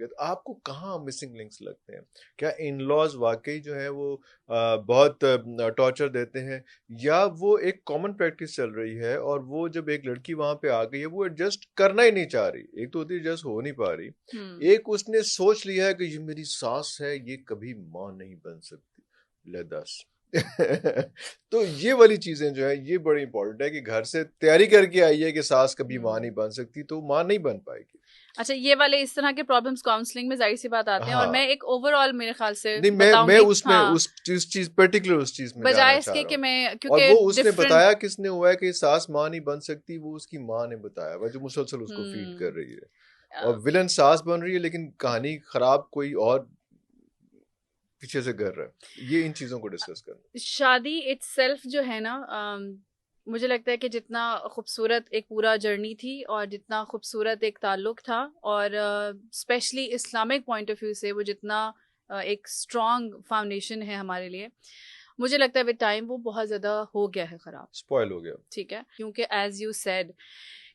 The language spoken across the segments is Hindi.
गया, तो आपको कहाँ मिसिंग लिंक्स लगते हैं? क्या इन लॉज वाकई जो है वो बहुत टॉर्चर देते हैं, या वो एक कॉमन प्रैक्टिस चल रही है और वो जब एक लड़की वहां पे आ गई है वो एडजस्ट करना ही नहीं चाह रही, एक तो होती है एडजस्ट हो नहीं पा रही, एक उसने सोच लिया है कि ये मेरी सास है, ये कभी माँ नहीं बन सकती, ले दस। तो ये वाली चीजें जो है ये बड़ी इंपॉर्टेंट है कि घर से तैयारी करके आई है कि सास कभी माँ नहीं बन सकती, तो माँ नहीं बन पाएगी। अच्छा, ये वाले इस तरह के प्रॉब्लम्स काउंसलिंग में जाहिर सी बात आते हैं, और मैं हाँ, एक ओवरऑल मेरे ख्याल से नहीं मैं बताऊंगी, उसमें हाँ, उस चीज पर्टिकुलर उस चीज में जाना बजाय चाह इसके रहा कि हूँ। मैं, और क्योंकि वो उसने डिफरेंट। बताया किसने हुआ है कि सास माँ नहीं बन सकती, वो उसकी माँ ने बताया हुआ जो मुसलसल उसको फीड कर रही है, और विलन सास बन रही है लेकिन कहानी खराब कोई और पीछे से कर रहा है। ये इन चीजों को डिस्कस करना। शादी इटसेल्फ जो है ना, मुझे लगता है कि जितना खूबसूरत एक पूरा जर्नी थी और जितना खूबसूरत एक ताल्लुक था, और specially Islamic point of view से वो जितना एक स्ट्रॉन्ग फाउंडेशन है हमारे लिए, मुझे लगता है विद टाइम वो बहुत ज़्यादा हो गया है ख़राब, स्पॉइल हो गया। ठीक है, क्योंकि एज यू सेड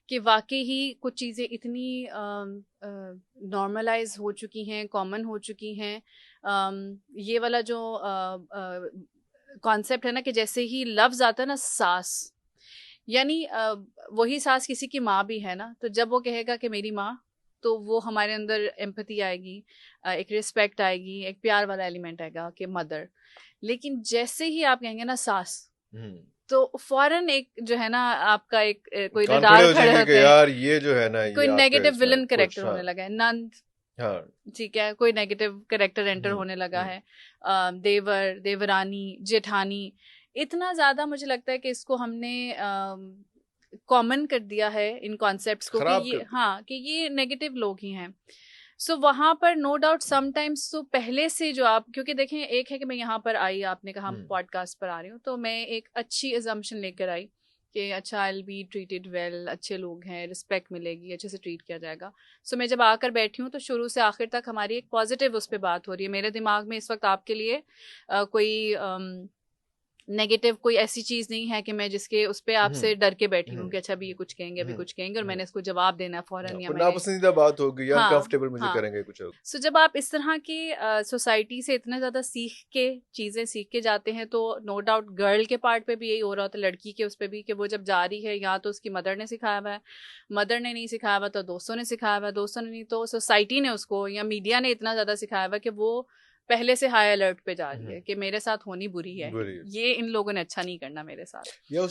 कि वाकई ही कुछ चीज़ें इतनी नॉर्मलाइज हो चुकी हैं, कॉमन हो चुकी हैं। ये वाला जो कॉन्सेप्ट है ना कि जैसे ही लफ्ज आता है ना सास, यानी वही सास किसी की माँ भी है ना, तो जब वो कहेगा कि मेरी माँ, तो वो हमारे अंदर एम्पैथी आएगी, एक रिस्पेक्ट आएगी, एक प्यार वाला एलिमेंट आएगा कि मदर। लेकिन जैसे ही आप कहेंगे ना सास, तो फौरन एक जो है ना आपका एक कोई कान खड़े रडार हो खड़े जाएंगे कि होते हैं, यार ये जो है ना कोई ये आपके नेगेटिव इसमें विलन कुछ। करेक्टर हाँ होने लगा है, नंद, हाँ। ठीक है, कोई नेगेटिव करेक्टर एंटर होने लगा है, देवर, देवरानी, जेठानी, इतना ज्यादा मुझे लगता है कि इसको हमने कॉमन कर दिया है इन कॉन्सेप्ट्स को, कि खराब ये, कर दिया। हाँ, कि ये नेगेटिव लोग ही हैं। सो वहां पर नो डाउट समटाइम्स तो पहले से जो आप, क्योंकि देखें, एक है कि मैं यहाँ पर आई, आपने कहा हम पॉडकास्ट पर आ रही हूँ, तो मैं एक अच्छी अजम्पशन लेकर आई कि अच्छा I will be treated well, अच्छे लोग हैं, रिस्पेक्ट मिलेगी, अच्छे से ट्रीट किया जाएगा। सो मैं जब आकर बैठी हूँ तो शुरू से आखिर तक हमारी एक पॉजिटिव उस पर बात हो रही है। मेरे दिमाग में इस वक्त आपके लिए कोई नेगेटिव कोई ऐसी चीज नहीं है कि मैं जिसके उस पर आपसे डर के बैठी हूँ कि अच्छा अभी ये कुछ कहेंगे, अभी कुछ कहेंगे, और मैंने इसको जवाब देना है फौरन, या कोई मैंने, नापसंदीदा बात होगी या हाँ, अनकंफर्टेबल मुझे हाँ। करेंगे कुछ। सो जब आप इस तरह की सोसाइटी से इतना ज़्यादा सीख के चीज़ें सीख के जाते हैं, तो नो डाउट गर्ल के पार्ट पे भी यही हो रहा होता है, लड़की के उस पर भी, कि वो जब जा रही है, या तो उसकी मदर ने सिखाया हुआ है, मदर ने नहीं सिखाया हुआ तो दोस्तों ने सिखाया हुआ है, दोस्तों ने नहीं तो सोसाइटी ने उसको, या मीडिया ने इतना ज़्यादा सिखाया हुआ है कि वो पहले से हाई अलर्ट पे जा रही है कि मेरे साथ होनी बुरी है, ये इन लोगों ने अच्छा नहीं करना मेरे साथ। या